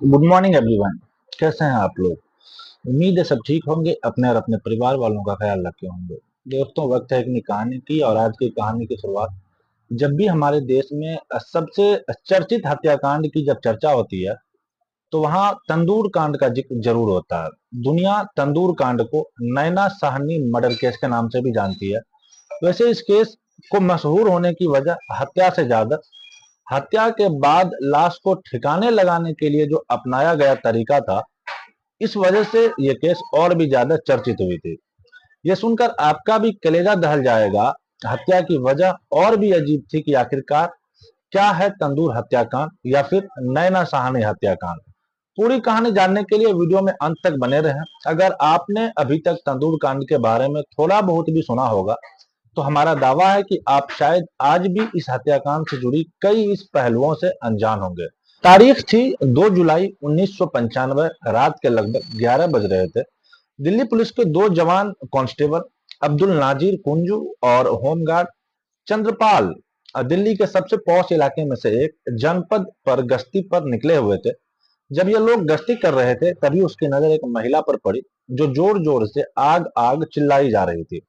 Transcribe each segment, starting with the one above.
Good morning everyone. कैसे हैं आप लोग? उम्मीद है सब ठीक होंगे, अपने और अपने परिवार वालों का ख्याल रखे होंगे। दोस्तों, वक्त है एक नई कहानी की, और आज की कहानी की शुरुआत जब भी हमारे देश में सबसे चर्चित हत्याकांड की जब चर्चा होती है तो वहां तंदूर कांड का जिक्र जरूर होता है। दुनिया तंदूर कांड को नैना साहनी मर्डर केस के नाम से भी जानती है। वैसे इस केस को मशहूर होने की वजह हत्या से ज्यादा हत्या के बाद लाश को ठिकाने लगाने के लिए जो अपनाया गया तरीका था, इस वजह से ये केस और भी ज्यादा चर्चित हुई थी। ये सुनकर आपका भी कलेजा दहल जाएगा। हत्या की वजह और भी अजीब थी कि आखिरकार क्या है तंदूर हत्याकांड या फिर नैना साहनी हत्याकांड। पूरी कहानी जानने के लिए वीडियो में अंत तक बने रहें। अगर आपने अभी तक तंदूर कांड के बारे में थोड़ा बहुत भी सुना होगा तो हमारा दावा है कि आप शायद आज भी इस हत्याकांड से जुड़ी कई इस पहलुओं से अनजान होंगे। तारीख थी 2 जुलाई 1995। रात के लगभग 11 बज रहे थे। दिल्ली पुलिस के दो जवान कांस्टेबल अब्दुल नाजिर कुंजू और होमगार्ड चंद्रपाल दिल्ली के सबसे पॉश इलाके में से एक जनपद पर गश्ती पर निकले हुए थे। जब ये लोग गश्ती कर रहे थे तभी उसकी नजर एक महिला पर पड़ी जो जोर जोर से आग आग चिल्लाई जा रही थी।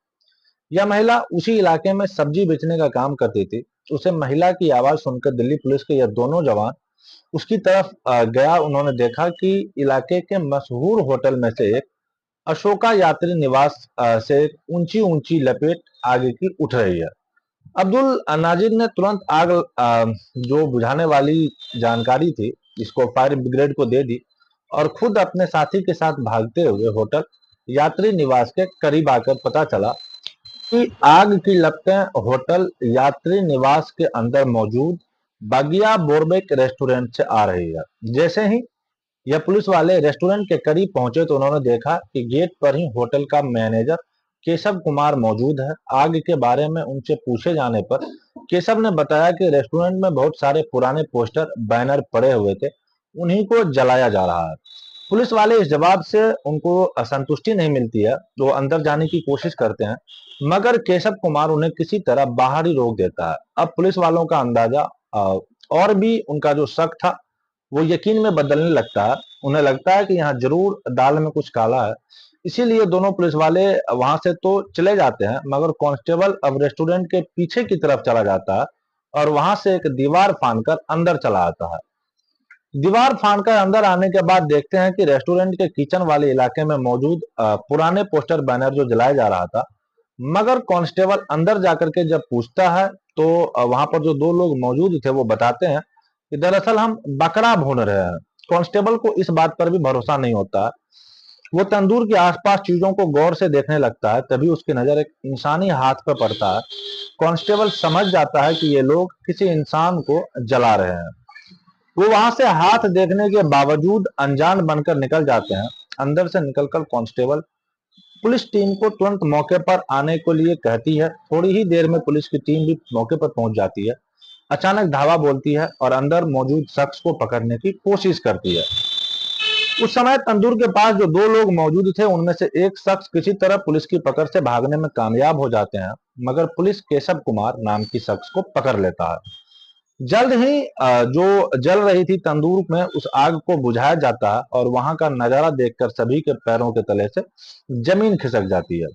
यह महिला उसी इलाके में सब्जी बेचने का काम करती थी। उसे महिला की आवाज सुनकर दिल्ली पुलिस के यह दोनों जवान उसकी तरफ गया। उन्होंने देखा कि इलाके के मशहूर होटल में से एक अशोका यात्री निवास से एक ऊंची ऊंची लपेट आगे की उठ रही है। अब्दुल नाजिर ने तुरंत आग जो बुझाने वाली जानकारी थी इसको फायर ब्रिगेड को दे दी और खुद अपने साथी के साथ भागते हुए होटल यात्री निवास के करीब आकर पता चला कि आग की लपटें होटल यात्री निवास के अंदर मौजूद बागिया बोरबेक रेस्टोरेंट से आ रही है। जैसे ही यह पुलिस वाले रेस्टोरेंट के करीब पहुंचे तो उन्होंने देखा कि गेट पर ही होटल का मैनेजर केशव कुमार मौजूद है। आग के बारे में उनसे पूछे जाने पर केशव ने बताया कि रेस्टोरेंट में बहुत सारे पुराने पोस्टर बैनर पड़े हुए थे, उन्हीं को जलाया जा रहा है। पुलिस वाले इस जवाब से उनको असंतुष्टि नहीं मिलती है तो वो अंदर जाने की कोशिश करते हैं, मगर केशव कुमार उन्हें किसी तरह बाहर ही रोक देता है। अब पुलिस वालों का अंदाजा और भी उनका जो शक था वो यकीन में बदलने लगता है। उन्हें लगता है कि यहाँ जरूर दाल में कुछ काला है। इसीलिए दोनों पुलिस वाले वहां से तो चले जाते हैं, मगर कांस्टेबल अब रेस्टोरेंट के पीछे की तरफ चला जाता है और वहां से एक दीवार फांदकर अंदर चला आता है। दीवार फांदकर अंदर आने के बाद देखते हैं कि रेस्टोरेंट के किचन वाले इलाके में मौजूद पुराने पोस्टर बैनर जो जलाया जा रहा था। मगर कांस्टेबल अंदर जाकर के जब पूछता है तो वहां पर जो दो लोग मौजूद थे वो बताते हैं कि दरअसल हम बकरा भून रहे हैं। कांस्टेबल को इस बात पर भी भरोसा नहीं होता। वो तंदूर के आसपास चीजों को गौर से देखने लगता है, तभी उसकी नजर एक इंसानी हाथ पर पड़ता है। कांस्टेबल समझ जाता है कि ये लोग किसी इंसान को जला रहे हैं। वो वहां से हाथ देखने के बावजूद अनजान बनकर निकल जाते हैं। अंदर से निकलकर कांस्टेबल पुलिस टीम को तुरंत मौके पर आने के लिए कहती है। थोड़ी ही देर में पुलिस की टीम भी मौके पर पहुंच जाती है। अचानक धावा बोलती है और अंदर मौजूद शख्स को पकड़ने की कोशिश करती है। उस समय तंदूर के पास जो दो लोग मौजूद थे उनमें से एक शख्स किसी तरह पुलिस की पकड़ से भागने में कामयाब हो जाते हैं, मगर पुलिस केशव कुमार नाम की शख्स को पकड़ लेता है। जल्द ही जो जल रही थी तंदूर में उस आग को बुझाया जाता है और वहां का नजारा देखकर सभी के पैरों के तले से जमीन खिसक जाती है।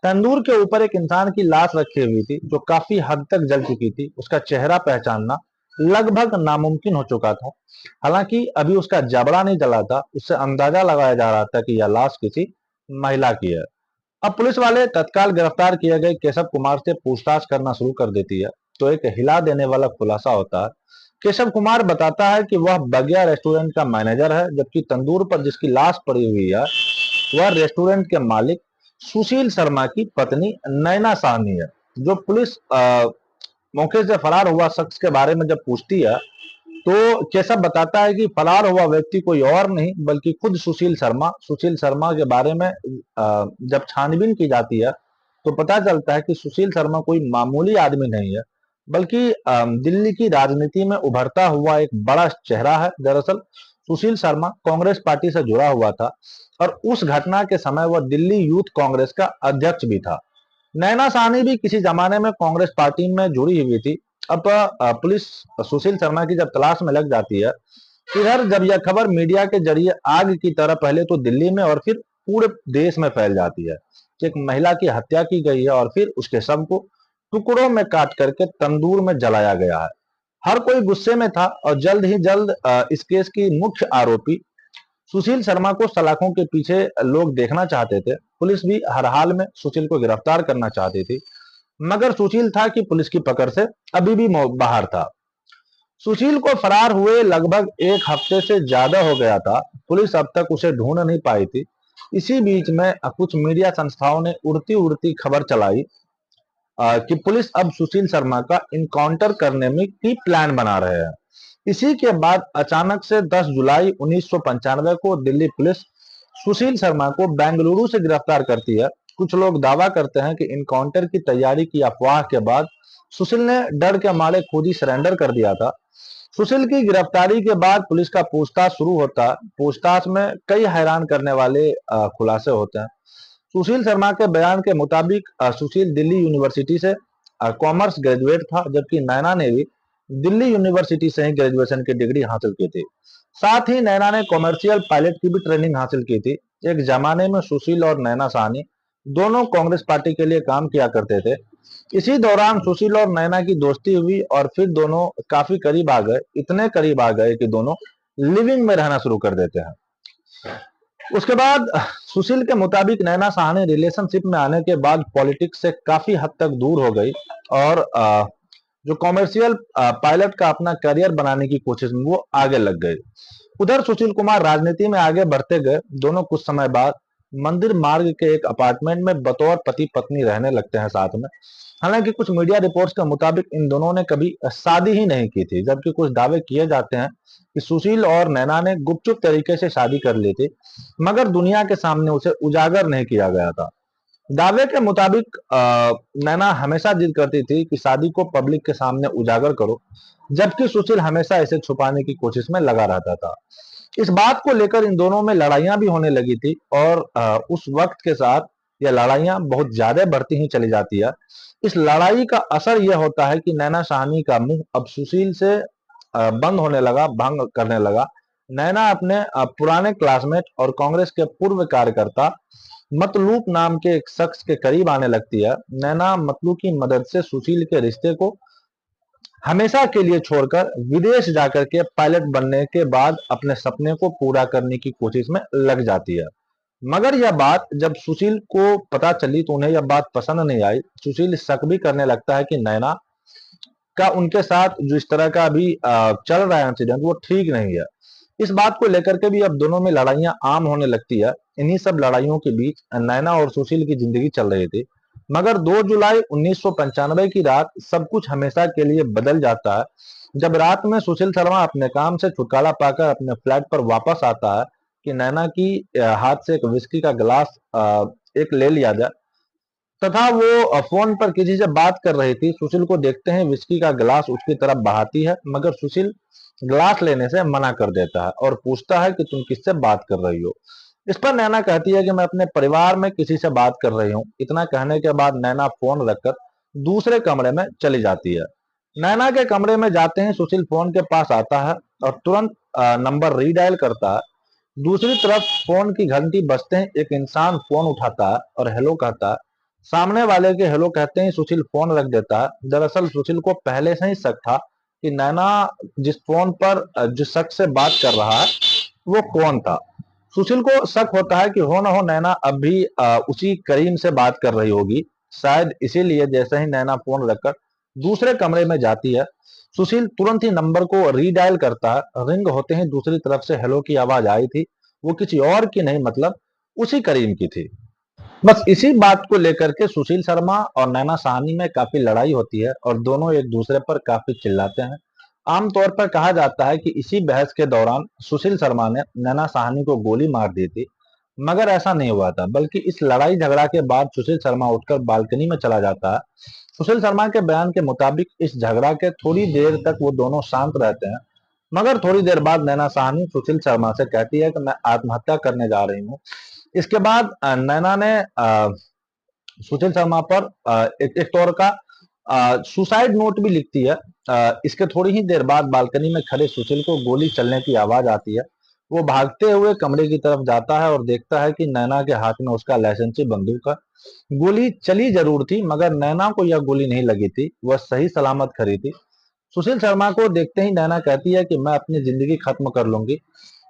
तंदूर के ऊपर एक इंसान की लाश रखी हुई थी जो काफी हद तक जल चुकी थी। उसका चेहरा पहचानना लगभग नामुमकिन हो चुका था। हालांकि अभी उसका जबड़ा नहीं जला था, उससे अंदाजा लगाया जा रहा था कि यह लाश किसी महिला की है। अब पुलिस वाले तत्काल गिरफ्तार किए गए केशव कुमार से पूछताछ करना शुरू कर देती है तो एक हिला देने वाला खुलासा होता है। केशव कुमार बताता है कि वह बगिया रेस्टोरेंट का मैनेजर है, जबकि तंदूर पर जिसकी लाश पड़ी हुई है वह रेस्टोरेंट के मालिक सुशील शर्मा की पत्नी नैना साहनी है। जो पुलिस मौके से फरार हुआ शख्स के बारे में जब पूछती है तो केशव बताता है कि फरार हुआ व्यक्ति कोई और नहीं बल्कि खुद सुशील शर्मा के बारे में जब छानबीन की जाती है तो पता चलता है कि सुशील शर्मा कोई मामूली आदमी नहीं है, बल्कि दिल्ली की राजनीति में उभरता हुआ एक बड़ा चेहरा है। दरअसल सुशील शर्मा कांग्रेस पार्टी से जुड़ा हुआ था और उस घटना के समय वह दिल्ली यूथ कांग्रेस का अध्यक्ष भी था। नैना साहनी भी किसी जमाने में कांग्रेस पार्टी में जुड़ी हुई थी। अब पुलिस सुशील शर्मा की जब तलाश में लग जाती है, इधर जब यह खबर मीडिया के जरिए आग की तरह पहले तो दिल्ली में और फिर पूरे देश में फैल जाती है कि एक महिला की हत्या की गई है और फिर उसके शव को टुकड़ों में काट करके तंदूर में जलाया गया है। हर कोई गुस्से में था और जल्द ही जल्द इस केस की मुख्य आरोपी सुशील शर्मा को सलाखों के पीछे लोग देखना चाहते थे। पुलिस भी हर हाल में सुशील को गिरफ्तार करना चाहती थी, मगर सुशील था कि पुलिस की पकड़ से अभी भी बाहर था। सुशील को फरार हुए लगभग एक हफ्ते से ज्यादा हो गया था। पुलिस अब तक उसे ढूंढ नहीं पाई थी। इसी बीच में कुछ मीडिया संस्थाओं ने उड़ती उड़ती खबर चलाई कि पुलिस अब सुशील शर्मा का इनकाउंटर करने में की प्लान बना रहे हैं। इसी के बाद अचानक से 10 जुलाई 1995 को दिल्ली पुलिस सुशील शर्मा को बेंगलुरु से गिरफ्तार करती है। कुछ लोग दावा करते हैं कि इनकाउंटर की तैयारी की अफवाह के बाद सुशील ने डर के मारे खुद ही सरेंडर कर दिया था। सुशील की गिरफ्तारी के बाद पुलिस का पूछताछ शुरू होता है। पूछताछ में कई हैरान करने वाले खुलासे होते हैं। सुशील शर्मा के बयान के मुताबिक सुशील दिल्ली यूनिवर्सिटी से कॉमर्स ग्रेजुएट था, जबकि नैना ने भी दिल्ली यूनिवर्सिटी से ही ग्रेजुएशन की डिग्री हासिल की थी। साथ ही नैना ने कॉमर्शियल पायलट की भी ट्रेनिंग हासिल की थी। एक जमाने में सुशील और नैना साहनी दोनों कांग्रेस पार्टी के लिए काम किया करते थे। इसी दौरान सुशील और नैना की दोस्ती हुई और फिर दोनों काफी करीब आ गए, इतने करीब आ गए कि दोनों लिविंग में रहना शुरू कर देते हैं। उसके बाद सुशील के मुताबिक नैना साहनी रिलेशनशिप में आने के बाद पॉलिटिक्स से काफी हद तक दूर हो गई और जो कॉमर्शियल पायलट का अपना करियर बनाने की कोशिश में वो आगे लग गए। उधर सुशील कुमार राजनीति में आगे बढ़ते गए। दोनों कुछ समय बाद मंदिर मार्ग के एक अपार्टमेंट में बतौर पति पत्नी रहने लगते हैं साथ में। हालांकि कुछ मीडिया रिपोर्ट्स के मुताबिक इन दोनों ने कभी शादी ही नहीं की थी, जबकि कुछ दावे किए जाते हैं कि सुशील और नैना ने गुपचुप तरीके से शादी कर ली थी, मगर दुनिया के सामने उसे उजागर नहीं किया गया था। दावे के मुताबिक नैना हमेशा जिद करती थी कि शादी को पब्लिक के सामने उजागर करो, जबकि सुशील हमेशा इसे छुपाने की कोशिश में लगा रहता था। इस बात को लेकर इन दोनों में लड़ाइयां भी होने लगी थी और उस वक्त के साथ यह लड़ाइयां बहुत ज्यादा बढ़ती ही चली जाती है। इस लड़ाई का असर यह होता है कि नैना साहनी का मुंह अब सुशील से बंद होने लगा, भंग करने लगा। नैना अपने पुराने क्लासमेट और कांग्रेस के पूर्व कार्यकर्ता मतलूब नाम के एक शख्स के करीब आने लगती है। नैना मतलू की मदद से सुशील के रिश्ते को हमेशा के लिए छोड़कर विदेश जाकर के पायलट बनने के बाद अपने सपने को पूरा करने की कोशिश में लग जाती है। मगर यह बात जब सुशील को पता चली तो उन्हें यह बात पसंद नहीं आई। सुशील शक भी करने लगता है कि नैना का उनके साथ जो इस तरह का अभी चल रहा है इंसिडेंट वो ठीक नहीं है। इस बात को लेकर के भी अब दोनों में लड़ाइयां आम होने लगती है। इन्हीं सब लड़ाइयों के बीच नैना और सुशील की जिंदगी चल रही थी। मगर 2 जुलाई 1995 की रात सब कुछ हमेशा के लिए बदल जाता है। जब रात में सुशील शर्मा अपने काम से छुटकारा पाकर अपने फ्लैट पर वापस आता है कि नैना की हाथ से एक विस्की का गिलास एक ले लिया जाए तथा वो फोन पर किसी से बात कर रही थी। सुशील को देखते हैं विस्की का गिलास उसकी तरफ बहाती है, मगर सुशील गिलास लेने से मना कर देता है और पूछता है कि तुम किससे बात कर रही हो। इस पर नैना कहती है कि मैं अपने परिवार में किसी से बात कर रही हूँ। इतना कहने के बाद नैना फोन रखकर दूसरे कमरे में चली जाती है। नैना के कमरे में जाते ही सुशील फोन के पास आता है और तुरंत नंबर रीडायल करता है। दूसरी तरफ फोन की घंटी बजते ही एक इंसान फोन उठाता है और हेलो कहता है। सामने वाले के हेलो कहते ही सुशील फोन रख देता है। दरअसल सुशील को पहले से ही शक था कि नैना जिस फोन पर जिस शख्स से बात कर रहा है वो कौन था। सुशील को शक होता है कि हो ना हो नैना अब भी उसी करीम से बात कर रही होगी। शायद इसीलिए जैसे ही नैना फोन रखकर दूसरे कमरे में जाती है, सुशील तुरंत ही नंबर को रीडायल करता है। रिंग होते ही दूसरी तरफ से हेलो की आवाज आई थी। वो किसी और की नहीं, मतलब उसी करीम की थी। बस इसी बात को लेकर के सुशील शर्मा और नैना साहनी में काफी लड़ाई होती है और दोनों एक दूसरे पर काफी चिल्लाते हैं। आमतौर पर कहा जाता है कि इसी बहस के दौरान सुशील शर्मा ने नैना साहनी को गोली मार दी थी, मगर ऐसा नहीं हुआ था, बल्कि इस लड़ाई झगड़ा के बाद सुशील शर्मा उठकर बालकनी में चला जाता है। सुशील शर्मा के बयान के मुताबिक इस झगड़ा के थोड़ी देर तक वो दोनों शांत रहते हैं, मगर थोड़ी देर बाद नैना साहनी सुशील शर्मा से कहती है कि मैं आत्महत्या करने जा रही हूँ। इसके बाद नैना ने सुशील शर्मा पर एक तौर का सुसाइड नोट भी लिखती है। इसके थोड़ी ही देर बाद बालकनी में खड़े सुशील को गोली चलने की आवाज आती है। वो भागते हुए कमरे की तरफ जाता है और देखता है कि नैना के हाथ में उसका लाइसेंसी बंदूक है। गोली चली जरूर थी, मगर नैना को यह गोली नहीं लगी थी, वह सही सलामत खड़ी थी। सुशील शर्मा को देखते ही नैना कहती है कि मैं अपनी जिंदगी खत्म कर लूंगी।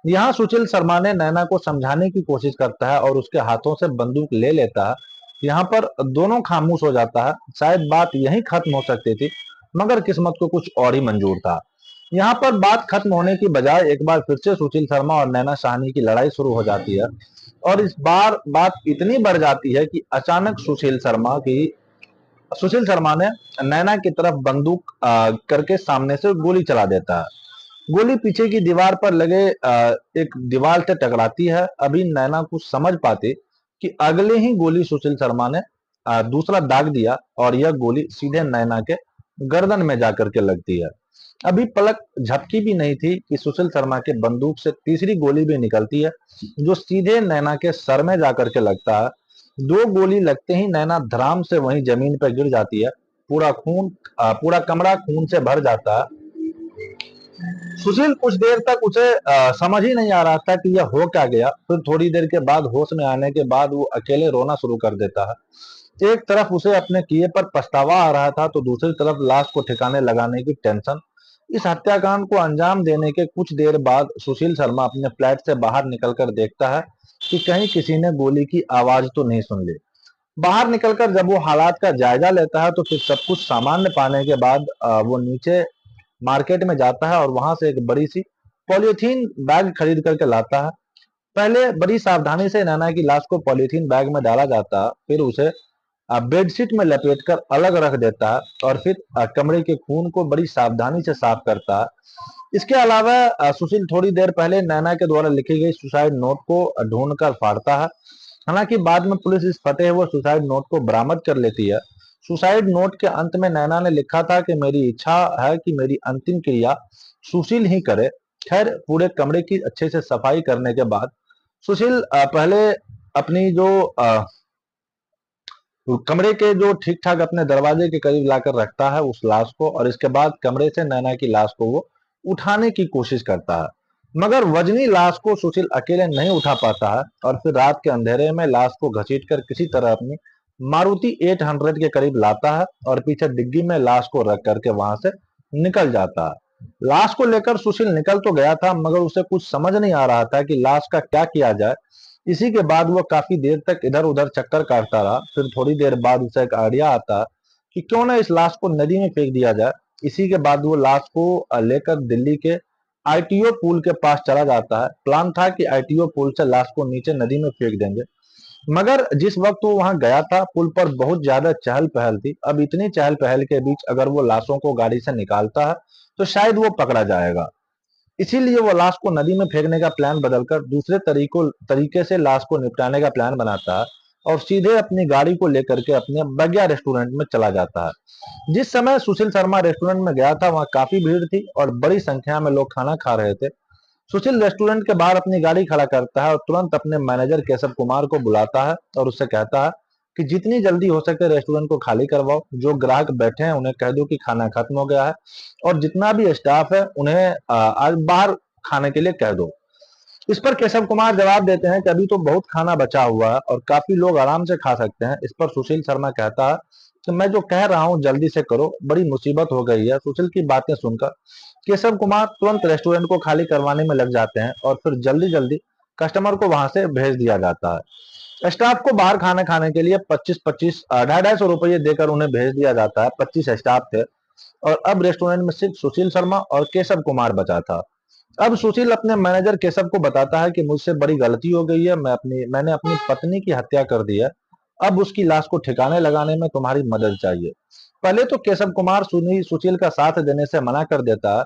यहाँ सुशील शर्मा ने नैना को समझाने की कोशिश करता है और उसके हाथों से बंदूक ले लेता है। यहाँ पर दोनों खामोश हो जाता है। शायद बात यहीं खत्म हो सकती थी, मगर किस्मत को कुछ और ही मंजूर था। यहाँ पर बात खत्म होने की बजाय एक बार फिर से सुशील शर्मा और नैना साहनी की लड़ाई शुरू हो जाती है। और इस बार बात इतनी बढ़ जाती है कि अचानक सुशील शर्मा ने नैना की तरफ बंदूक करके सामने से गोली चला देता है। गोली पीछे की दीवार पर लगे एक दीवार से टकराती है। अभी नैना कुछ समझ पाती कि अगले ही गोली सुशील शर्मा ने दूसरा दाग दिया और यह गोली सीधे नैना के गर्दन में जाकर के लगती है। अभी पलक झपकी भी नहीं थी कि सुशील शर्मा के बंदूक से तीसरी गोली भी निकलती है, जो सीधे नैना के सर में जाकर के लगता है। दो गोली लगते ही नैना धड़ाम से वहीं जमीन पर गिर जाती है। पूरा कमरा खून से भर जाता है। सुशील कुछ देर तक उसे समझ ही नहीं आ रहा था कि यह हो क्या गया। फिर थोड़ी देर के बाद होश में आने के बाद वो अकेले रोना शुरू कर देता है। एक तरफ उसे अपने किए पर पछतावा आ रहा था, तो दूसरी तरफ लाश को ठिकाने लगाने की टेंशन। इस हत्याकांड को अंजाम देने के कुछ देर बाद सुशील शर्मा अपने फ्लैट से बाहर निकलकर देखता है कि कहीं किसी ने गोली की आवाज तो नहीं सुन ली। बाहर निकलकर जब वो हालात का जायजा लेता है, तो फिर सब कुछ सामान्य पाने के बाद वो नीचे मार्केट में जाता है और वहां से एक बड़ी सी पॉलीथीन बैग खरीद करके लाता है। पहले बड़ी सावधानी से नैना की लाश को पॉलीथीन बैग में डाला जाता है, फिर उसे बेडशीट में लपेटकर अलग रख देता है और फिर कमरे के खून को बड़ी सावधानी से साफ करता है। इसके अलावा सुशील थोड़ी देर पहले नैना के द्वारा लिखी गई सुसाइड नोट को ढूंढ कर फाड़ता है। हालांकि बाद में पुलिस इस फटे हुए सुसाइड नोट को बरामद कर लेती है। सुसाइड नोट के अंत में नैना ने लिखा था कि मेरी इच्छा है कि मेरी अंतिम क्रिया सुशील ही करे। खैर, पूरे कमरे की अच्छे से सफाई करने के बाद सुशील पहले अपनी जो कमरे के जो ठीक ठाक अपने दरवाजे के करीब लाकर रखता है उस लाश को, और इसके बाद कमरे से नैना की लाश को वो उठाने की कोशिश करता है। मगर वजनी लाश को सुशील अकेले नहीं उठा पाता है और फिर रात के अंधेरे में लाश को घसीटकर किसी तरह अपनी मारुति 800 के करीब लाता है और पीछे डिग्गी में लाश को रख करके वहां से निकल जाता है। लाश को लेकर सुशील निकल तो गया था, मगर उसे कुछ समझ नहीं आ रहा था कि लाश का क्या किया जाए। इसी के बाद वो काफी देर तक इधर उधर चक्कर काटता रहा। फिर थोड़ी देर बाद उसे एक आइडिया आता कि क्यों ना इस लाश को नदी में फेंक दिया जाए। इसी के बाद वो लाश को लेकर दिल्ली के आईटीओ पुल के पास चला जाता है। प्लान था कि आईटीओ पुल से लाश को नीचे नदी में फेंक देंगे, मगर जिस वक्त वो वहां गया था पुल पर बहुत ज्यादा चहल पहल थी। अब इतनी चहल पहल के बीच अगर वो लाशों को गाड़ी से निकालता है तो शायद वो पकड़ा जाएगा। इसीलिए वो लाश को नदी में फेंकने का प्लान बदलकर दूसरे तरीके से लाश को निपटाने का प्लान बनाता है और सीधे अपनी गाड़ी को लेकर के अपने बगिया रेस्टोरेंट में चला जाता है। जिस समय सुशील शर्मा रेस्टोरेंट में गया था वहां काफी भीड़ थी और बड़ी संख्या में लोग खाना खा रहे थे। सुशील रेस्टोरेंट के बाहर अपनी गाड़ी खड़ा करता है और तुरंत अपने मैनेजर केशव कुमार को बुलाता है और उससे कहता है कि जितनी जल्दी हो सके रेस्टोरेंट को खाली करवाओ। जो ग्राहक बैठे हैं उन्हें कह दो कि खाना खत्म हो गया है और जितना भी स्टाफ है उन्हें आज बाहर खाने के लिए कह दो। इस पर केशव कुमार जवाब देते हैं कि अभी तो बहुत खाना बचा हुआ है और काफी लोग आराम से खा सकते हैं। इस पर सुशील शर्मा कहता है कि मैं जो कह रहा हूँ जल्दी से करो, बड़ी मुसीबत हो गई है। सुशील की बातें सुनकर केशव कुमार तुरंत रेस्टोरेंट को खाली करवाने में लग जाते हैं और फिर जल्दी जल्दी कस्टमर को वहां से भेज दिया जाता है। स्टाफ को बाहर खाना खाने के लिए 25-25 250 रुपये देकर उन्हें भेज दिया जाता है। 25 स्टाफ थे और अब रेस्टोरेंट में सिर्फ सुशील शर्मा और केशव कुमार बचा था। अब सुशील अपने मैनेजर केशव को बताता है कि मुझसे बड़ी गलती हो गई है, मैंने अपनी पत्नी की हत्या कर दी है। अब उसकी लाश को ठिकाने लगाने में तुम्हारी मदद चाहिए। पहले तो केशव कुमार सुशील का साथ देने से मना कर देता है,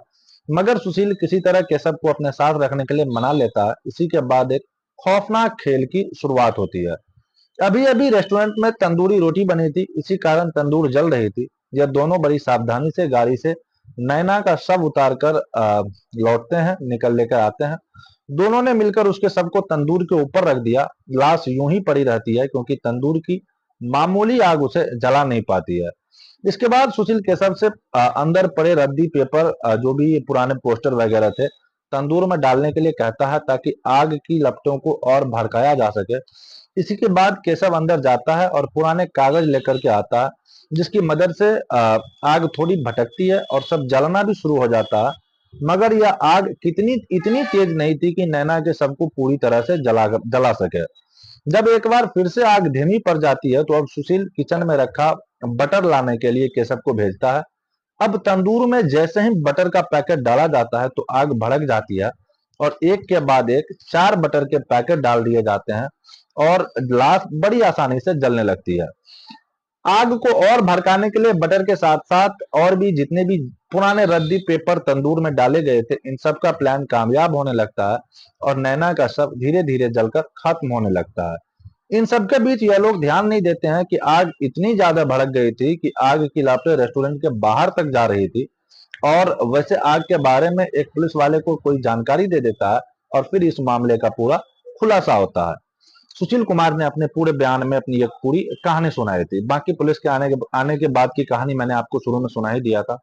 मगर सुशील किसी तरह केशव को अपने साथ रखने के लिए मना लेता है। इसी के बाद एक खौफनाक खेल की शुरुआत होती है। अभी अभी रेस्टोरेंट में तंदूरी रोटी बनी थी, इसी कारण तंदूर जल रही थी। यह दोनों बड़ी सावधानी से गाड़ी से नैना का शव उतार कर लौटते हैं, निकल लेकर आते हैं। दोनों ने मिलकर उसके शव को तंदूर के ऊपर रख दिया। लाश यूं ही पड़ी रहती है क्योंकि तंदूर की मामूली आग उसे जला नहीं पाती है। इसके बाद सुशील केशव से अंदर पड़े रद्दी पेपर, जो भी पुराने पोस्टर वगैरह थे, तंदूर में डालने के लिए कहता है ताकि आग की लपटों को और भड़काया जा सके। इसी के बाद केशव अंदर जाता है और पुराने कागज लेकर के आता है, जिसकी मदद से आग थोड़ी भटकती है और सब जलना भी शुरू हो जाता है। मगर यह आग कितनी इतनी तेज नहीं थी कि नैना के सबको पूरी तरह से जला सके। जब एक बार फिर से आग धीमी पड़ जाती है तो अब सुशील किचन में रखा बटर लाने के लिए केशव को भेजता है। अब तंदूर में जैसे ही बटर का पैकेट डाला जाता है तो आग भड़क जाती है और एक के बाद एक 4 बटर के पैकेट डाल दिए जाते हैं और ग्लास बड़ी आसानी से जलने लगती है। आग को और भड़काने के लिए बटर के साथ साथ और भी जितने भी पुराने रद्दी पेपर तंदूर में डाले गए थे, इन सब का प्लान कामयाब होने लगता है और नैना का शव धीरे धीरे जलकर खत्म होने लगता है। इन सब के बीच यह लोग ध्यान नहीं देते हैं कि आग इतनी ज्यादा भड़क गई थी कि आग की लपटें रेस्टोरेंट के बाहर तक जा रही थी। और वैसे आग के बारे में एक पुलिस वाले को कोई जानकारी दे देता है और फिर इस मामले का पूरा खुलासा होता है। सुशील कुमार ने अपने पूरे बयान में अपनी एक पूरी कहानी सुनाई थी। बाकी पुलिस के आने के बाद की कहानी मैंने आपको शुरू में सुना ही दिया था।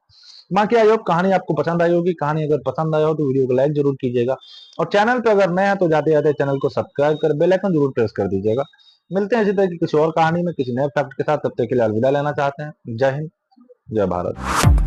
बाकी आई होप कहानी आपको पसंद आई होगी। कहानी अगर पसंद आया हो तो वीडियो को लाइक जरूर कीजिएगा और चैनल पे अगर नए हैं तो जाते जाते चैनल को सब्सक्राइब कर बेल आइकन जरूर प्रेस कर दीजिएगा। मिलते हैं इसी तरह की किसी और कहानी में किसी नए फैक्ट के साथ। तब तक के लिए अलविदा लेना चाहते हैं। जय हिंद, जय भारत।